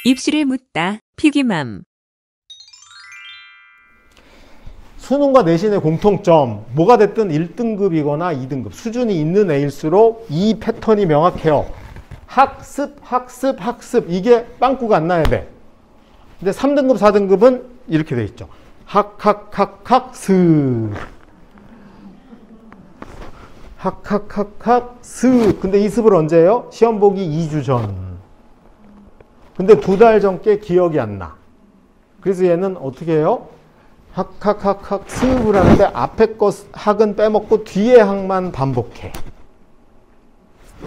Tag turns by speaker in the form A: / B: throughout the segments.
A: 입술을 묻다. 피기맘.
B: 수능과 내신의 공통점, 뭐가 됐든 1등급이거나 2등급, 수준이 있는 애일수록 이 패턴이 명확해요. 학습, 학습, 학습. 이게 빵꾸가 안 나야 돼. 근데 3등급, 4등급은 이렇게 돼 있죠. 학습. 학습. 근데 이 습을 언제 해요? 시험 보기 2주 전. 근데 2달 전께 기억이 안 나. 그래서 얘는 어떻게 해요? 학습을 하는데 앞에 거 학은 빼먹고 뒤에 학만 반복해.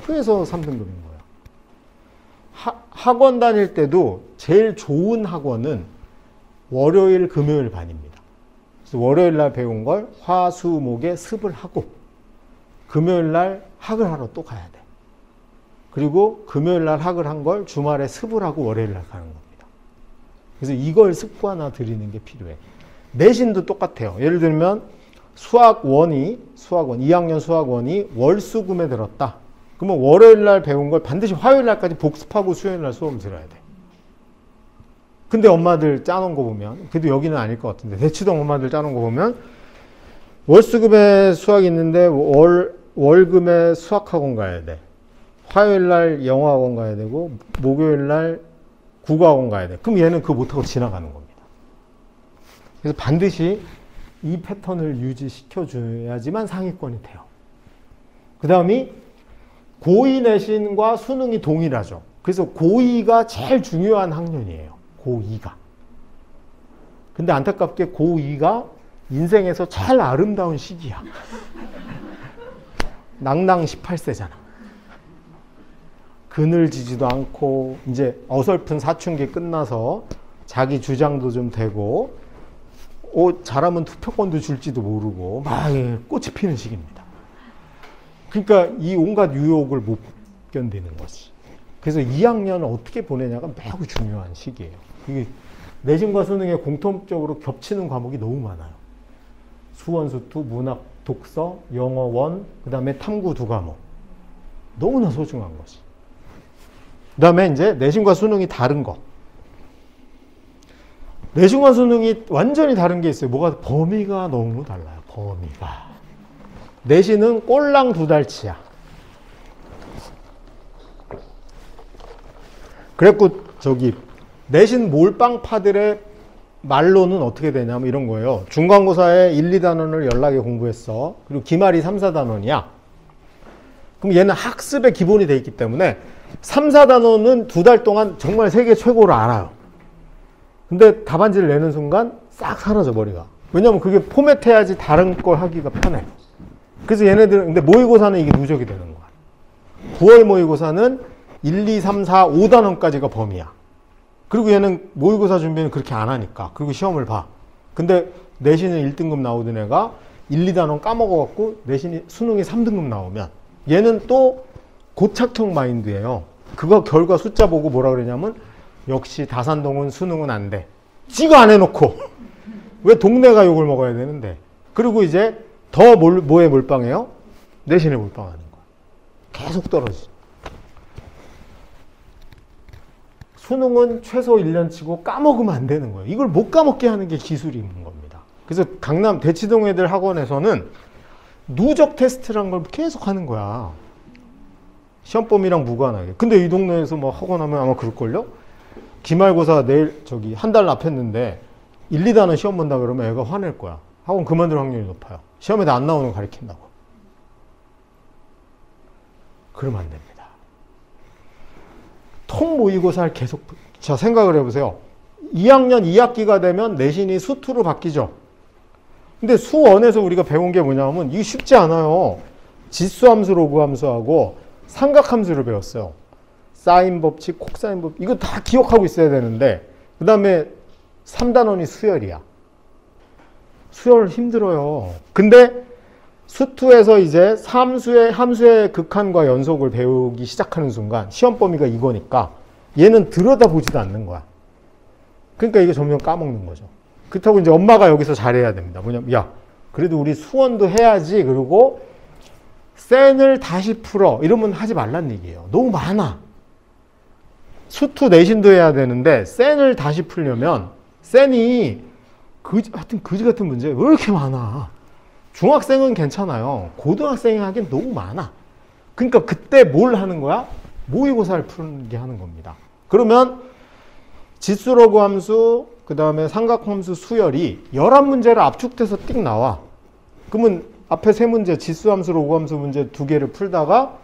B: 그래서 3등급인 거야. 학원 다닐 때도 제일 좋은 학원은 월요일, 금요일 반입니다. 그래서 월요일 날 배운 걸 화, 수, 목에 습을 하고 금요일 날 학을 하러 또 가야 돼. 그리고 금요일 날 학을 한 걸 주말에 습을 하고 월요일 날 가는 겁니다. 그래서 이걸 습관화 드리는 게 필요해. 내신도 똑같아요. 예를 들면 수학 2학년 수학 원이 월수금에 들었다. 그러면 월요일 날 배운 걸 반드시 화요일 날까지 복습하고 수요일 날 수업을 들어야 돼. 근데 엄마들 짜놓은 거 보면, 그래도 여기는 아닐 것 같은데, 대치동 엄마들 짜놓은 거 보면 월수금에 수학이 있는데 월금에 수학학원 가야 돼. 화요일 날 영어학원 가야 되고 목요일 날 국어학원 가야 돼. 그럼 얘는 그거 못하고 지나가는 겁니다. 그래서 반드시 이 패턴을 유지시켜줘야지만 상위권이 돼요. 그 다음이 고2 내신과 수능이 동일하죠. 그래서 고2가 제일 중요한 학년이에요. 고2가. 근데 안타깝게 고2가 인생에서 제일 아름다운 시기야. 낭낭 18세잖아. 그늘지지도 않고 이제 어설픈 사춘기 끝나서 자기 주장도 좀 되고 잘하면 투표권도 줄지도 모르고 막 꽃이 피는 시기입니다. 그러니까 이 온갖 유혹을 못 견디는 거지. 그래서 2학년을 어떻게 보내냐가 매우 중요한 시기예요. 이게 내신과 수능에 공통적으로 겹치는 과목이 너무 많아요. 수원, 수투, 문학, 독서, 영어, 원, 그 다음에 탐구 2과목. 너무나 소중한 것이. 그 다음에 이제 내신과 수능이 다른 거. 내신과 수능이 완전히 다른 게 있어요. 뭐가? 범위가 너무 달라요. 범위가. 내신은 꼴랑 2달치야. 그랬고 내신 몰빵파들의 말로는 어떻게 되냐면 이런 거예요. 중간고사에 1, 2단원을 연락에 공부했어. 그리고 기말이 3, 4단원이야. 그럼 얘는 학습의 기본이 돼 있기 때문에 3, 4단원은 2달 동안 정말 세계 최고를 알아요. 근데 답안지를 내는 순간 싹 사라져, 머리가. 왜냐면 그게 포맷해야지 다른 걸 하기가 편해. 그래서 얘네들은, 근데 모의고사는 이게 누적이 되는 거야. 9월 모의고사는 1, 2, 3, 4, 5단원까지가 범위야. 그리고 얘는 모의고사 준비는 그렇게 안 하니까. 그리고 시험을 봐. 근데 내신은 1등급 나오던 애가 1, 2단원 까먹어갖고 수능이 3등급 나오면 얘는 또 고착형 마인드예요. 그거 결과 숫자 보고 뭐라 그러냐면 역시 다산동은 수능은 안 돼. 지가 안 해놓고 왜 동네가 욕을 먹어야 되는데. 그리고 이제 더 뭐에 몰빵해요? 내신에 몰빵하는 거야. 계속 떨어지죠. 수능은 최소 1년 치고 까먹으면 안 되는 거예요. 이걸 못 까먹게 하는 게 기술이 있는 겁니다. 그래서 강남 대치동 애들 학원에서는 누적 테스트라는 걸 계속 하는 거야. 시험범위랑 무관하게. 근데 이 동네에서 뭐 학원하면 아마 그럴걸요? 기말고사 내일 한 달 앞했는데 1, 2단원 시험 본다 그러면 애가 화낼 거야. 학원 그만둘 확률이 높아요. 시험에도 안 나오는 거 가르친다고. 그러면 안 됩니다. 통 모의고사를 계속, 자, 생각을 해보세요. 2학년 2학기가 되면 내신이 수투로 바뀌죠. 근데 수원에서 우리가 배운 게 뭐냐면 이게 쉽지 않아요. 지수함수, 로그함수하고 삼각함수를 배웠어요. 사인 법칙, 코사인 법칙, 이거 다 기억하고 있어야 되는데, 그 다음에 3단원이 수열이야. 수열 힘들어요. 근데 수투에서 이제 함수의 극한과 연속을 배우기 시작하는 순간 시험 범위가 이거니까 얘는 들여다보지도 않는 거야. 그러니까 이게 점점 까먹는 거죠. 그렇다고 이제 엄마가 여기서 잘해야 됩니다. 뭐냐면, 야, 그래도 우리 수원도 해야지. 그리고 센을 다시 풀어. 이러면 하지 말란 얘기예요. 너무 많아. 수투 내신도 해야 되는데 센을 다시 풀려면 센이 하여튼 그지 같은 문제 왜 이렇게 많아? 중학생은 괜찮아요. 고등학생이 하기엔 너무 많아. 그러니까 그때 뭘 하는 거야? 모의고사를 푸는 게 하는 겁니다. 그러면 지수로그 함수, 그 다음에 삼각함수 수열이 11문제를 압축돼서 띡 나와. 그러면 앞에 3문제, 지수함수, 로그함수 문제 2개를 풀다가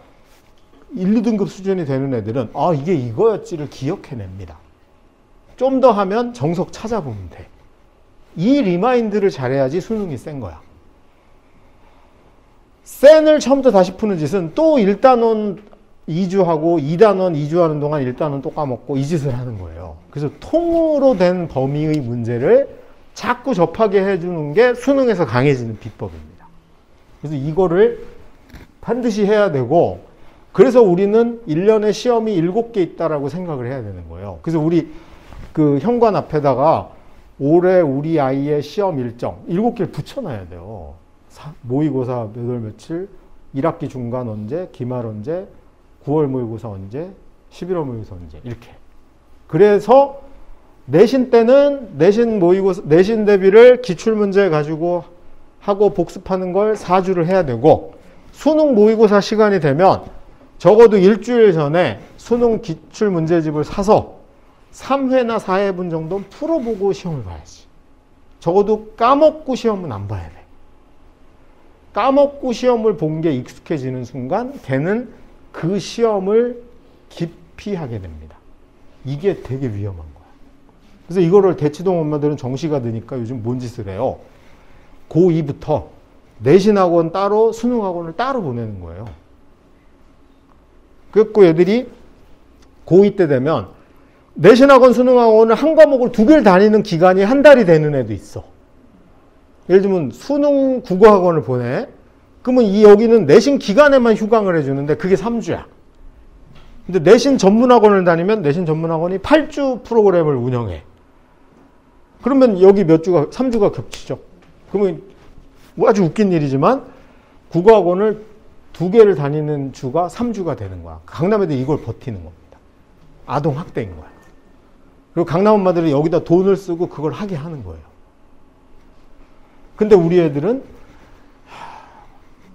B: 1, 2등급 수준이 되는 애들은 아, 이게 이거였지를 기억해냅니다. 좀 더 하면 정석 찾아보면 돼. 이 리마인드를 잘해야지 수능이 센 거야. 센을 처음부터 다시 푸는 짓은 또 1단원 2주하고 2단원 2주 하는 동안 1단원 또 까먹고 이 짓을 하는 거예요. 그래서 통으로 된 범위의 문제를 자꾸 접하게 해주는 게 수능에서 강해지는 비법입니다. 그래서 이거를 반드시 해야 되고, 그래서 우리는 1년에 시험이 7개 있다라고 생각을 해야 되는 거예요. 그래서 우리 그 현관 앞에다가 올해 우리 아이의 시험 일정 7개를 붙여놔야 돼요. 모의고사 몇 월 며칠, 1학기 중간 언제, 기말 언제, 9월 모의고사 언제, 11월 모의고사 언제, 이렇게. 그래서 내신 때는 내신 모의고사, 내신 대비를 기출문제 가지고 하고 복습하는 걸 4주를 해야 되고, 수능 모의고사 시간이 되면 적어도 일주일 전에 수능 기출문제집을 사서 3회나 4회분 정도는 풀어보고 시험을 봐야지. 적어도 까먹고 시험은 안 봐야 돼. 까먹고 시험을 본 게 익숙해지는 순간 걔는 그 시험을 깊이 하게 됩니다. 이게 되게 위험한 거야. 그래서 이거를 대치동 엄마들은 정시가 드니까 요즘 뭔 짓을 해요. 고2부터 내신학원 따로 수능학원을 따로 보내는 거예요. 그래서 애들이 고2 때 되면 내신학원 수능학원을 한 과목을 2개를 다니는 기간이 한 달이 되는 애도 있어. 예를 들면 수능 국어학원을 보내. 그러면 여기는 내신 기간에만 휴강을 해주는데 그게 3주야. 근데 내신 전문학원을 다니면 내신 전문학원이 8주 프로그램을 운영해. 그러면 여기 몇 주가, 3주가 겹치죠. 그러면 뭐 아주 웃긴 일이지만 국어학원을 2개를 다니는 주가 3주가 되는 거야. 강남 애들이 이걸 버티는 겁니다. 아동학대인 거야. 그리고 강남 엄마들이 여기다 돈을 쓰고 그걸 하게 하는 거예요. 근데 우리 애들은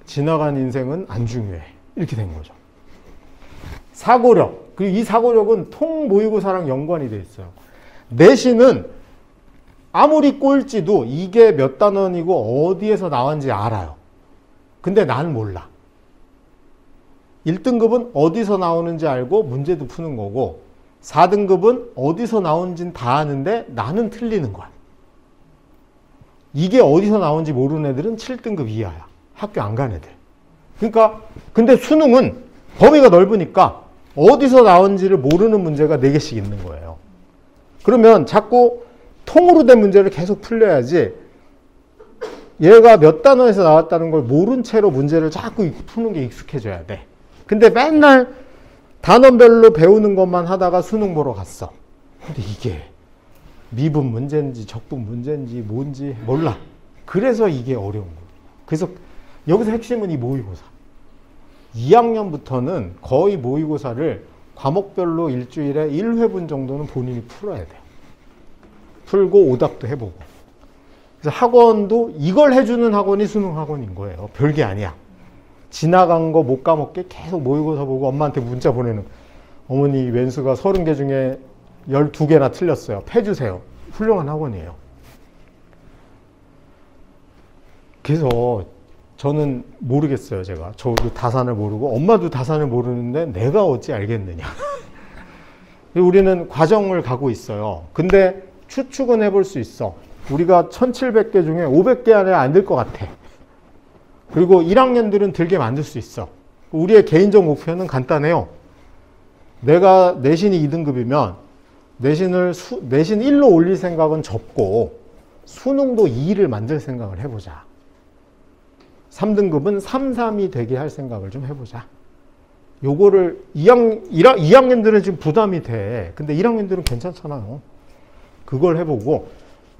B: 지나간 인생은 안 중요해. 이렇게 된 거죠. 사고력. 그리고 이 사고력은 통 모의고사랑 연관이 돼 있어요. 내신은 아무리 꼴찌도 이게 몇 단원이고 어디에서 나왔는지 알아요. 근데 난 몰라. 1등급은 어디서 나오는지 알고 문제도 푸는 거고, 4등급은 어디서 나오는지는 다 아는데 나는 틀리는 거야. 이게 어디서 나오는지 모르는 애들은 7등급 이하야. 학교 안 간 애들. 그러니까 근데 수능은 범위가 넓으니까 어디서 나온지를 모르는 문제가 4개씩 있는 거예요. 그러면 자꾸 통으로 된 문제를 계속 풀려야지 얘가 몇 단원에서 나왔다는 걸 모른 채로 문제를 자꾸 푸는 게 익숙해져야 돼. 근데 맨날 단원별로 배우는 것만 하다가 수능 보러 갔어. 근데 이게 미분 문제인지 적분 문제인지 뭔지 몰라. 그래서 이게 어려운 거예요. 그래서 여기서 핵심은 이 모의고사. 2학년부터는 거의 모의고사를 과목별로 일주일에 1회분 정도는 본인이 풀어야 돼요. 풀고 오답도 해보고. 그래서 학원도 이걸 해주는 학원이 수능 학원인 거예요. 별게 아니야. 지나간 거 못 까먹게 계속 모의고사 보고 엄마한테 문자 보내는, 어머니 왼수가 30개 중에 12개나 틀렸어요. 패주세요. 훌륭한 학원이에요. 그래서 저는 모르겠어요. 제가 저도 다산을 모르고 엄마도 다산을 모르는데 내가 어찌 알겠느냐. 우리는 과정을 가고 있어요. 근데 추측은 해볼 수 있어. 우리가 1700개 중에 500개 안에 안 들 것 같아. 그리고 1학년들은 들게 만들 수 있어. 우리의 개인적 목표는 간단해요. 내가 내신이 2등급이면 내신 1로 올릴 생각은 접고 수능도 2를 만들 생각을 해보자. 3등급은 3, 3이 되게 할 생각을 좀 해보자. 요거를 2학년들은 지금 부담이 돼. 근데 1학년들은 괜찮잖아요. 그걸 해보고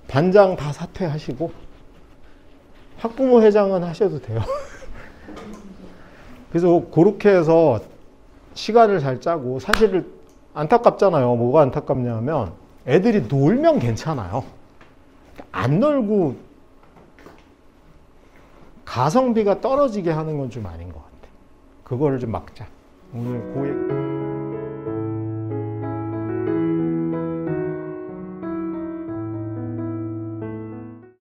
B: 반장 다 사퇴하시고 학부모 회장은 하셔도 돼요. 그래서 그렇게 해서 시간을 잘 짜고, 사실 안타깝잖아요. 뭐가 안타깝냐면 애들이 놀면 괜찮아요. 안 놀고 가성비가 떨어지게 하는 건 좀 아닌 것 같아. 그거를 좀 막자. 오늘 그 얘기.